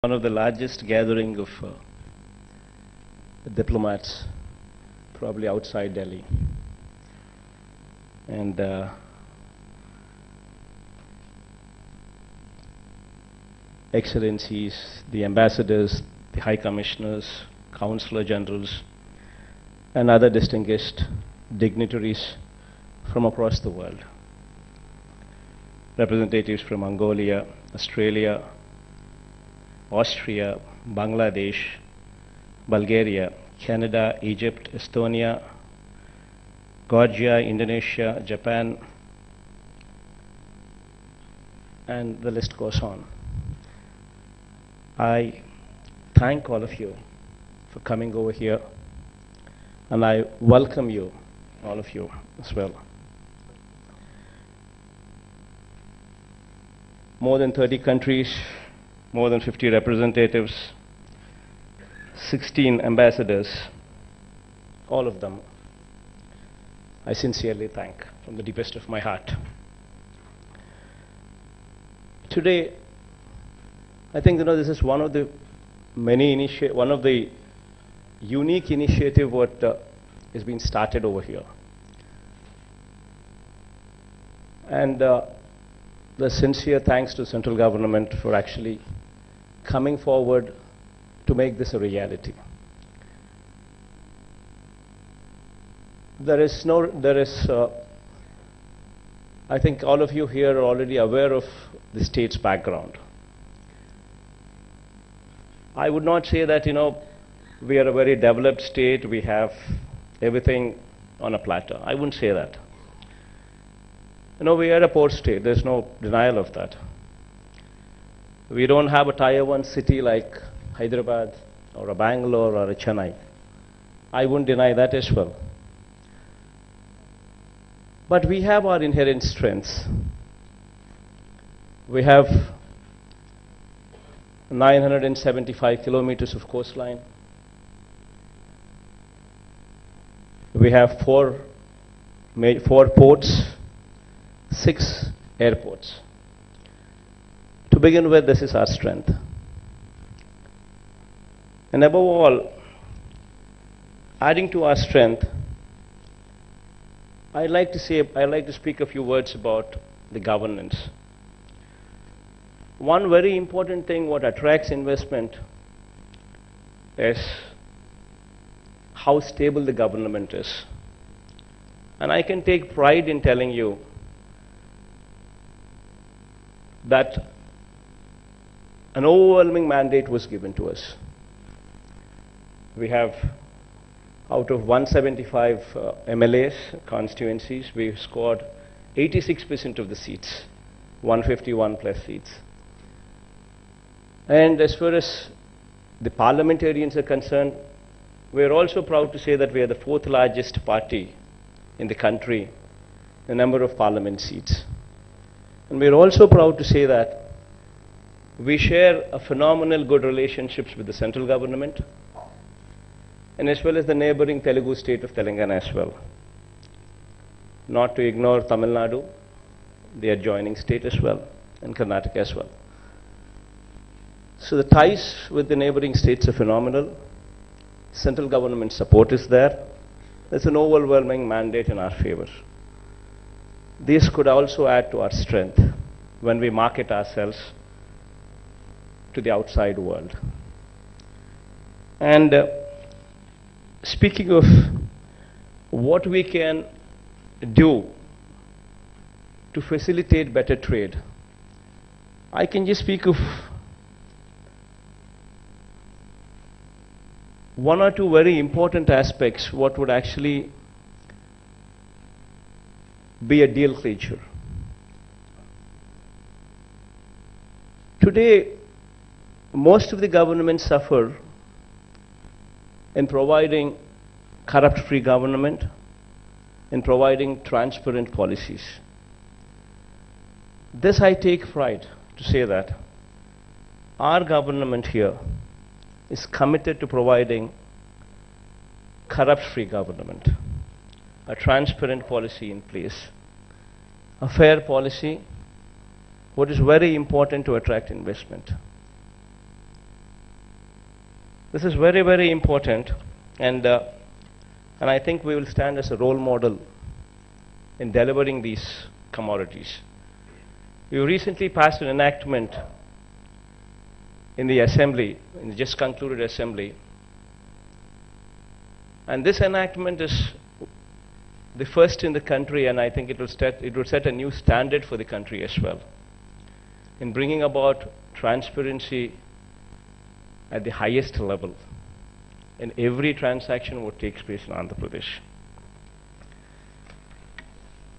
one of the largest gathering of diplomats, probably outside Delhi. And excellencies, the ambassadors, the high commissioners, consular generals, and other distinguished dignitaries from across the world. Representatives from Mongolia, Australia, Austria, Bangladesh, Bulgaria, Canada, Egypt, Estonia, Georgia, Indonesia, Japan, and the list goes on. I thank all of you for coming over here, and I welcome you, all of you, as well. More than 30 countries, more than 50 representatives, 16 ambassadors, all of them, I sincerely thank from the deepest of my heart. Today, I think this is one of the one of the unique initiative what is being started over here, and the sincere thanks to central government for actually coming forward to make this a reality. I think all of you here are already aware of the state's background. I would not say that, we are a very developed state, we have everything on a platter. I wouldn't say that. We are a port state, there's no denial of that. We don't have a tier 1 city like Hyderabad or a Bangalore or a Chennai. I wouldn't deny that as well. But we have our inherent strengths. We have 975 kilometers of coastline. We have four ports, 6 airports. To begin with, this is our strength. And above all, adding to our strength, I'd like to speak a few words about the governance. One very important thing what attracts investment is how stable the government is. And I can take pride in telling you that an overwhelming mandate was given to us. We have, out of 175 MLAs, constituencies, we've scored 86% of the seats, 151 plus seats. And as far as the parliamentarians are concerned, we're also proud to say that we are the 4th largest party in the country, the number of parliament seats. And we're also proud to say that we share a phenomenal good relationships with the central government, and as well as the neighboring Telugu state of Telangana as well. Not to ignore Tamil Nadu, the adjoining state as well, and Karnataka as well. So the ties with the neighboring states are phenomenal. Central government support is there. There's an overwhelming mandate in our favor. This could also add to our strength when we market ourselves to the outside world. And speaking of what we can do to facilitate better trade, I can just speak of one or two very important aspects what would actually be a deal clincher. Today, most of the governments suffer in providing corrupt-free government, in providing transparent policies. This I take pride to say that our government here is committed to providing corrupt-free government, a transparent policy in place, a fair policy, what is very important to attract investment. This is very, very important, and I think we will stand as a role model in delivering these commodities. We recently passed an enactment in the Assembly, in the just concluded Assembly, and this enactment is the first in the country, and I think it will set a new standard for the country as well in bringing about transparency at the highest level in every transaction what takes place in Andhra Pradesh.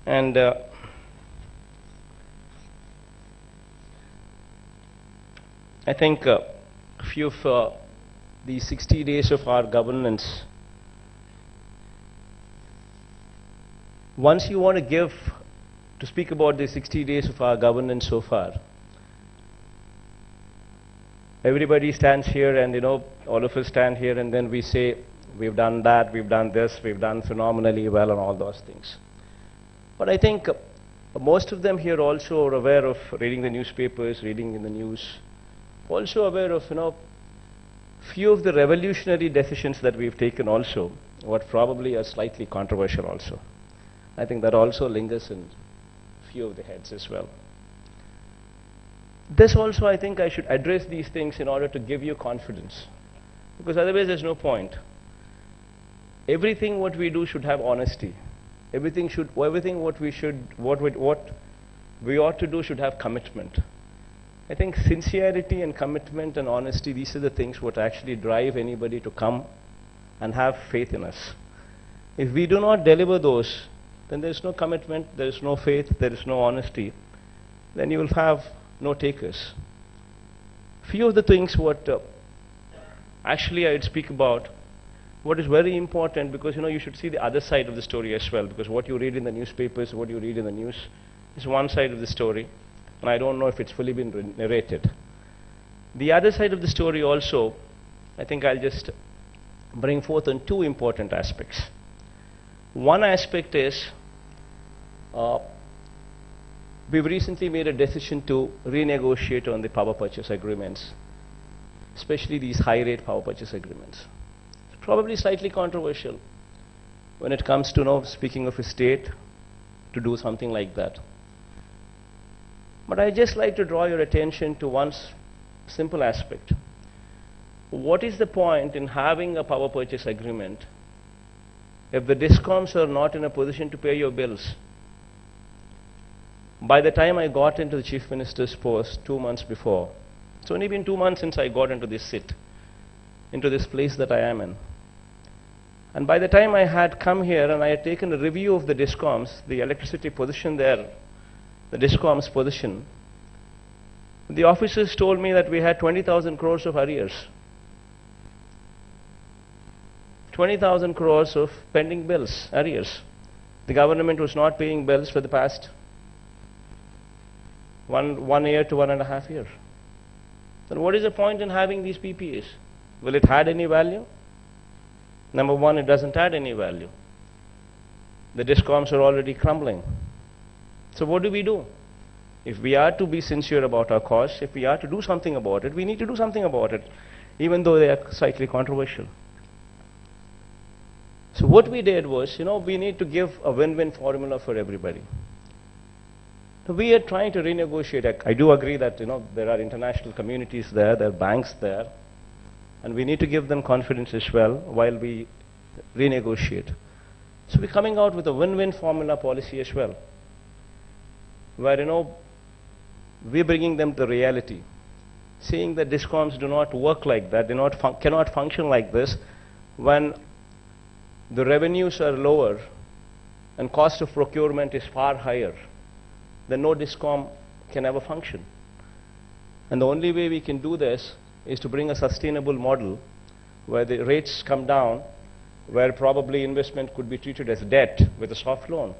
And I think a few of these 60 days of our governance, once you want to speak about the 60 days of our governance so far, everybody stands here and, all of us stand here and then we say, we've done that, we've done this, we've done phenomenally well and all those things. But I think most of them here also are aware of reading the newspapers, reading in the news, also aware of, few of the revolutionary decisions that we've taken also, what probably are slightly controversial also. I think that also lingers in few of the heads as well. This also, I think I should address these things in order to give you confidence, because otherwise there's no point. Everything what we do should have honesty. Everything what we ought to do should have commitment. I think sincerity and commitment and honesty, these are the things what actually drive anybody to come and have faith in us. If we do not deliver those, then there's no commitment, there is no faith, there is no honesty, then you will have no takers. Few of the things what actually I'd speak about, what is very important, because you should see the other side of the story as well, because what you read in the newspapers, what you read in the news is one side of the story, and I don't know if it's fully been narrated. The other side of the story also, I think I'll just bring forth on two important aspects. One aspect is, we've recently made a decision to renegotiate on the power purchase agreements, especially these high-rate power purchase agreements. It's probably slightly controversial when it comes to speaking of a state to do something like that. But I'd just like to draw your attention to one simple aspect. What is the point in having a power purchase agreement if the DISCOMs are not in a position to pay your bills? By the time I got into the Chief Minister's post 2 months before, it's only been 2 months since I got into this seat, into this place that I am in. And by the time I had come here and I had taken a review of the DISCOMs, the electricity position there, the DISCOM's position, the officers told me that we had 20,000 crores of arrears. 20,000 crores of pending bills, arrears. The government was not paying bills for the past one year to 1.5 years. Then what is the point in having these PPAs? Will it add any value? Number one, it doesn't add any value. The DISCOMs are already crumbling. So what do? If we are to be sincere about our cause, if we are to do something about it, we need to do something about it, even though they are slightly controversial. So what we did was, we need to give a win-win formula for everybody. So we are trying to renegotiate. I do agree that, there are international communities there are banks there, and we need to give them confidence as well while we renegotiate. So we're coming out with a win-win formula policy as well, where, we're bringing them to reality, seeing that DISCOMs do not work like that, they cannot function like this when the revenues are lower and cost of procurement is far higher. Then no DISCOM can ever function. And the only way we can do this is to bring a sustainable model where the rates come down, where probably investment could be treated as debt with a soft loan.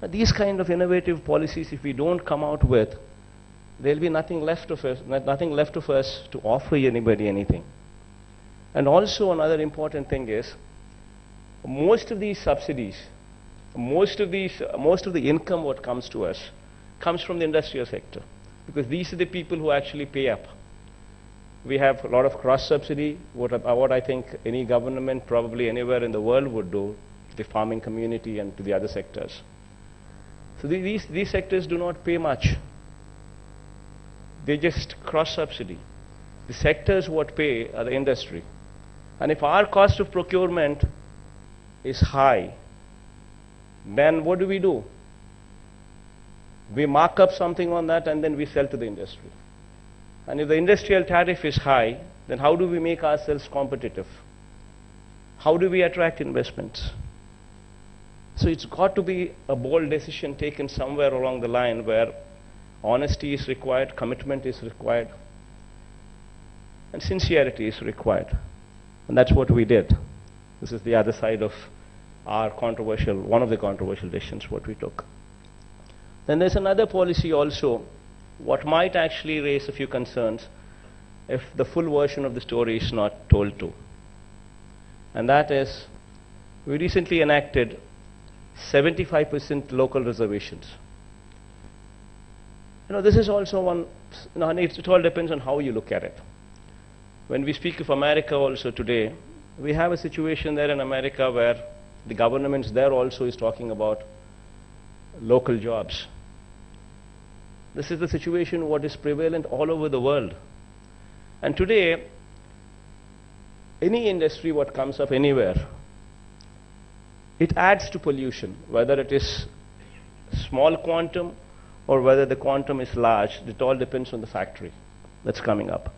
But these kind of innovative policies, if we don't come out with, there'll be nothing left of us to offer anybody anything. And also another important thing is, most of these subsidies, most of the income what comes to us comes from the industrial sector, because these are the people who actually pay up. We have a lot of cross-subsidy, what I think any government probably anywhere in the world would do to the farming community and to the other sectors. So these sectors do not pay much. They just cross-subsidy. The sectors what pay are the industry. And if our cost of procurement is high, then what do? We mark up something on that and then we sell to the industry. And if the industrial tariff is high, then how do we make ourselves competitive? How do we attract investments? So it's got to be a bold decision taken somewhere along the line where honesty is required, commitment is required, and sincerity is required. And that's what we did. This is the other side of our one of the controversial decisions what we took. Then there's another policy also, what might actually raise a few concerns if the full version of the story is not told to. And that is, we recently enacted 75% local reservations. This is also one, it all depends on how you look at it. When we speak of America also today, we have a situation there in America where the governments there also is talking about local jobs. This is the situation what is prevalent all over the world. And today, any industry what comes up anywhere, it adds to pollution, whether it is small quantum or whether the quantum is large. It all depends on the factory that's coming up.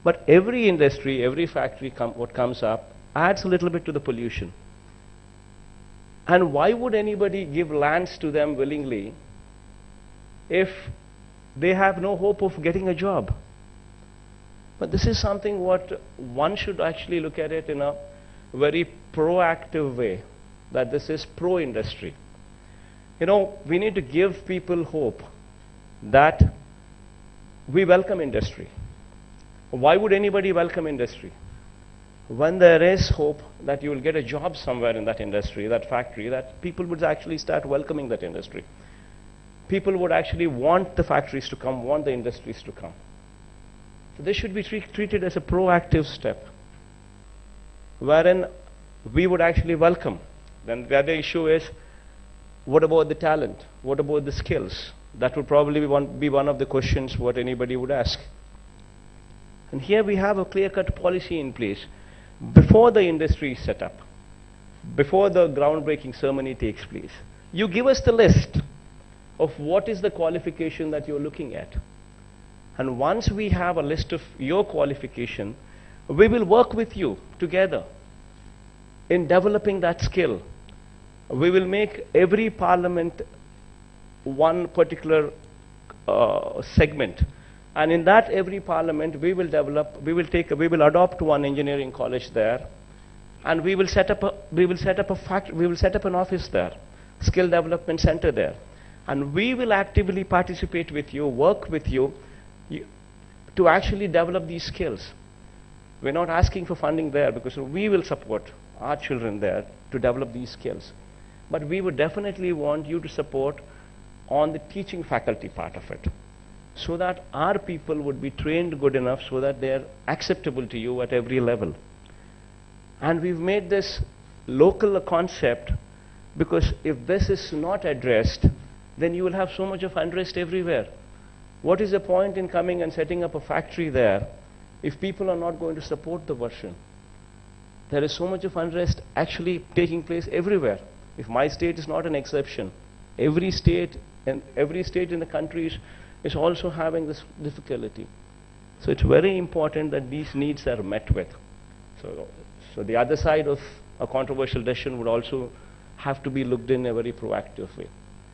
But every industry, every factory what comes up adds a little bit to the pollution. And why would anybody give lands to them willingly if they have no hope of getting a job? But this is something what one should actually look at it in a very proactive way, that this is pro-industry. We need to give people hope that we welcome industry. Why would anybody welcome industry? When there is hope that you will get a job somewhere in that industry, that factory, that people would actually start welcoming that industry. People would actually want the factories to come, want the industries to come. So this should be treated as a proactive step, wherein we would actually welcome. Then the other issue is, what about the talent? What about the skills? That would probably be one of the questions what anybody would ask. And here we have a clear-cut policy in place. Before the industry is set up, before the groundbreaking ceremony takes place, you give us the list of what is the qualification that you're looking at. And once we have a list of your qualification, we will work with you together in developing that skill. We will make every parliament one particular segment. And in that every parliament, we will adopt one engineering college there, and we will set up an office there, skill development center there, and we will actively participate with you, work with you, to actually develop these skills. We're not asking for funding there because we will support our children there to develop these skills, but we would definitely want you to support on the teaching faculty part of it, so that our people would be trained good enough so that they're acceptable to you at every level. And we've made this local concept because if this is not addressed, then you will have so much of unrest everywhere. What is the point in coming and setting up a factory there if people are not going to support the version? There is so much of unrest actually taking place everywhere. If my state is not an exception, every state in the country is also having this difficulty. So it's very important that these needs are met with. So the other side of a controversial decision would also have to be looked in a very proactive way.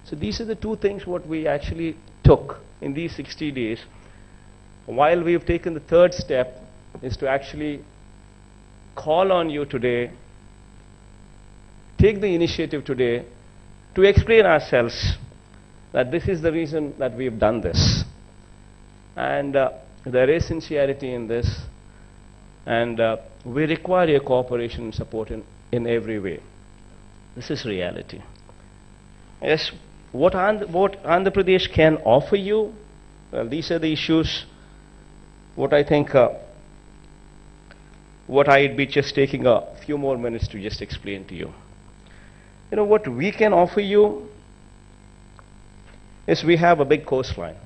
So these are the two things what we actually took in these 60 days. While we have taken the third step is to actually call on you today, take the initiative today to explain ourselves that this is the reason that we have done this. And there is sincerity in this, and we require your cooperation and support in every way. This is reality. Yes, what Andhra Pradesh can offer you, well, these are the issues what I think what I'd be just taking a few more minutes to just explain to you. You know, what we can offer you is we have a big coastline,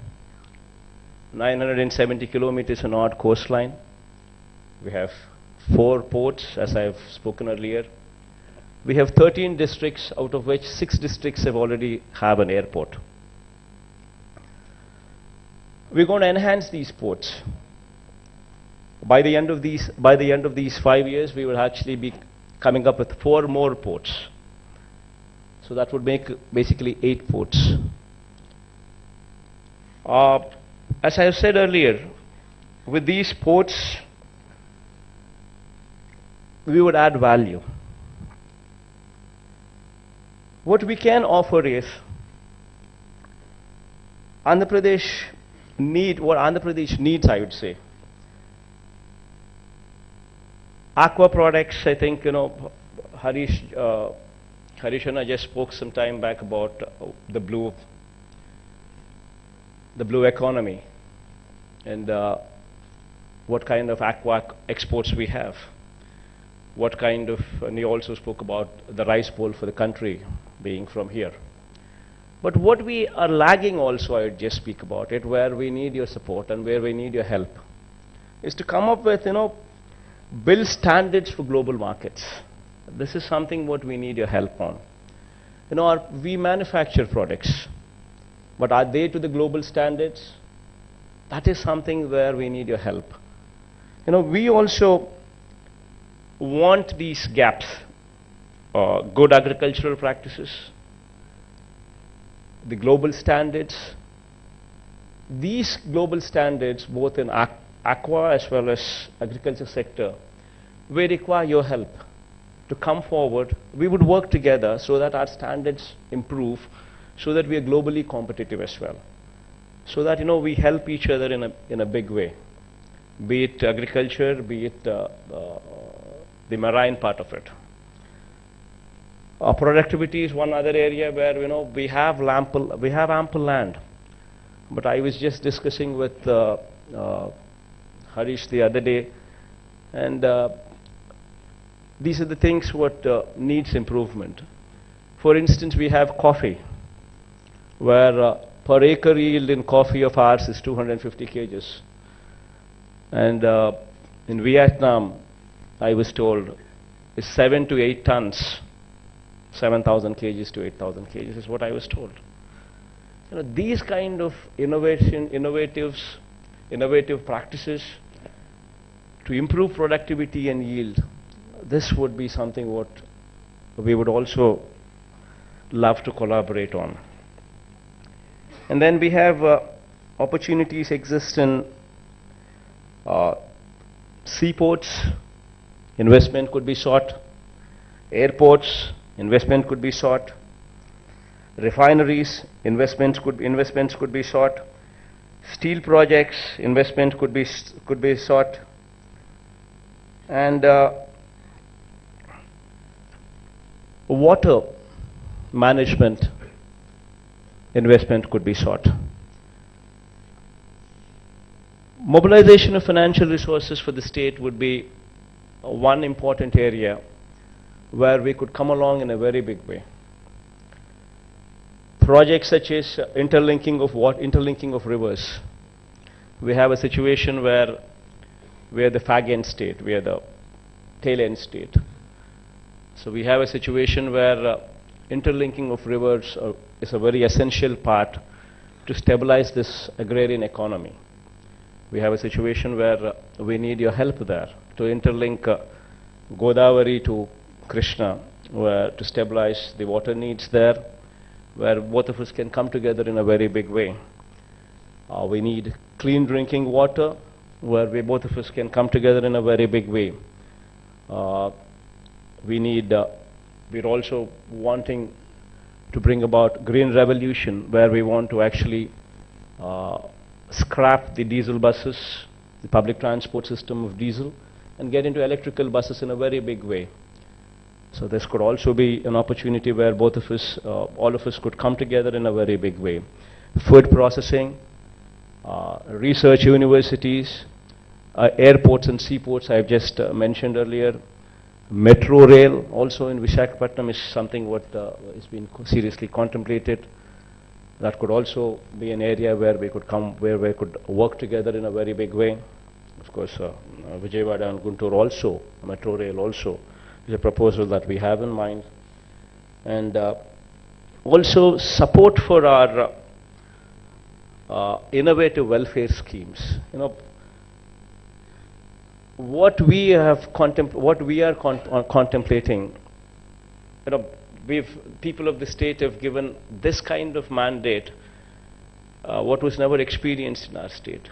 970 kilometers an odd coastline. We have 4 ports, as I've spoken earlier. We have 13 districts, out of which 6 districts have already have an airport. We're going to enhance these ports. By the end of these 5 years, we will actually be coming up with 4 more ports. So that would make basically 8 ports. As I have said earlier, with these ports, we would add value. What we can offer is what Andhra Pradesh needs, I would say. Aqua products, I think, you know, Harishana just spoke some time back about the blue economy and what kind of aqua exports we have. What kind of, and he also spoke about the rice bowl for the country being from here. But what we are lagging also, I would just speak about it, where we need your support and where we need your help, is to come up with, you know, build standards for global markets. This is something what we need your help on. You know, we manufacture products, but are they to the global standards? That is something where we need your help. You know, we also want these gaps, good agricultural practices, the global standards. These global standards, both in aqua as well as agriculture sector, we require your help to come forward. We would work together so that our standards improve, so that we are globally competitive as well, so that, you know, we help each other in a big way, be it agriculture, be it the marine part of it. Productivity is one other area where, you know, we have ample land. But I was just discussing with Harish the other day, and these are the things what needs improvement. For instance, we have coffee, where per acre yield in coffee of ours is 250 kgs. And in Vietnam, I was told, is 7 to 8 tons, 7,000 kgs to 8,000 kgs is what I was told. You know, these kind of innovative practices to improve productivity and yield, this would be something what we would also love to collaborate on. And then we have opportunities exist in seaports, investment could be sought. Airports, investment could be sought. Refineries, investments could be sought. Steel projects, investment could be sought. And water management investment could be sought. Mobilization of financial resources for the state would be one important area where we could come along in a very big way. Projects such as interlinking of rivers. We have a situation where we are the fag end state, we are the tail end state. So we have a situation where interlinking of rivers is a very essential part to stabilize this agrarian economy. We have a situation where we need your help there to interlink Godavari to Krishna, to stabilize the water needs there, where both of us can come together in a very big way. We need clean drinking water, where we both of us can come together in a very big way. We're also wanting to bring about green revolution, where we want to actually scrap the diesel buses, the public transport system of diesel, and get into electrical buses in a very big way. So this could also be an opportunity where both of us, all of us could come together in a very big way. Food processing, research universities, Airports and seaports I've just mentioned earlier. Metro rail also in Visakhapatnam is something what is being seriously contemplated. That could also be an area where we could where we could work together in a very big way. Of course, Vijayawada and Guntur also, metro rail also, is a proposal that we have in mind. And also support for our innovative welfare schemes. You know, what we are contemplating, you know, people of the state have given this kind of mandate, what was never experienced in our state.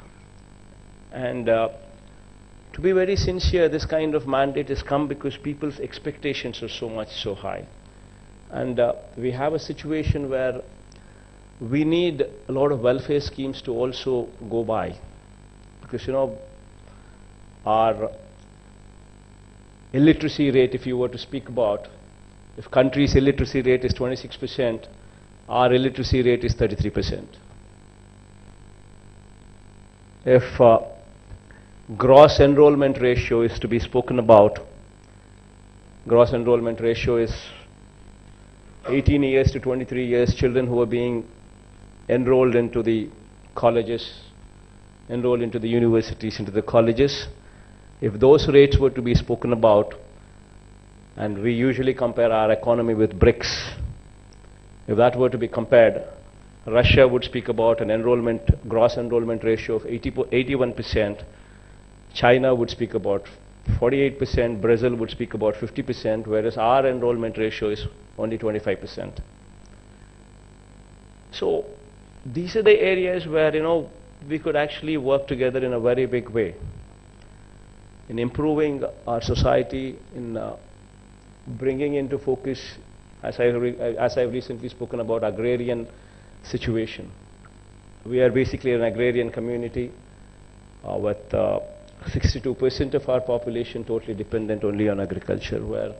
And to be very sincere, this kind of mandate has come because people's expectations are so high. And we have a situation where we need a lot of welfare schemes to also go by. Because, you know, our illiteracy rate, if you were to speak about, if country's illiteracy rate is 26%, our illiteracy rate is 33%. If gross enrollment ratio is to be spoken about, gross enrollment ratio is 18 years to 23 years, children who are being enrolled into the colleges, enrolled into the universities, into the colleges. If those rates were to be spoken about, and we usually compare our economy with BRICS, if that were to be compared, Russia would speak about an gross enrollment ratio of 81%, China would speak about 48%, Brazil would speak about 50%, whereas our enrollment ratio is only 25%. So these are the areas where, you know, we could actually work together in a very big way in improving our society, in bringing into focus, as I've recently spoken about, agrarian situation. We are basically an agrarian community with 62% of our population totally dependent only on agriculture, where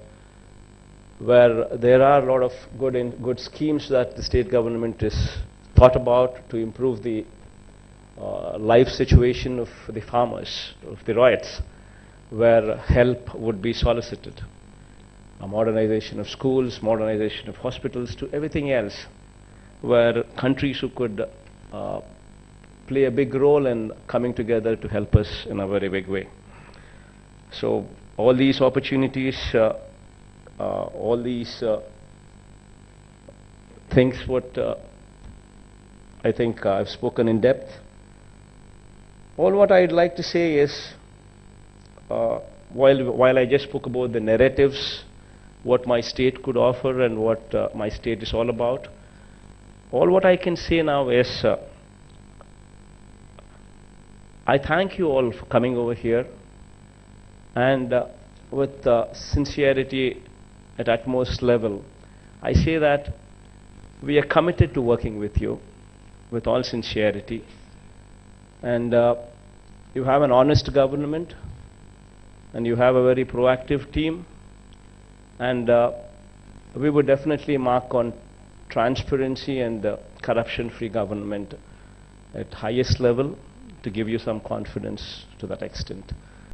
there are a lot of good schemes that the state government has thought about to improve the life situation of the farmers, of the ryots, where help would be solicited. A modernization of schools, modernization of hospitals, to everything else, where countries who could play a big role in coming together to help us in a very big way. So all these opportunities, all these things what I think I've spoken in depth. All what I'd like to say is, while I just spoke about the narratives, what my state could offer and what my state is all about, all what I can say now is, I thank you all for coming over here, and with sincerity at utmost level, I say that we are committed to working with you with all sincerity, and you have an honest government, and you have a very proactive team, and we would definitely mark on transparency and corruption-free government at highest level to give you some confidence to that extent.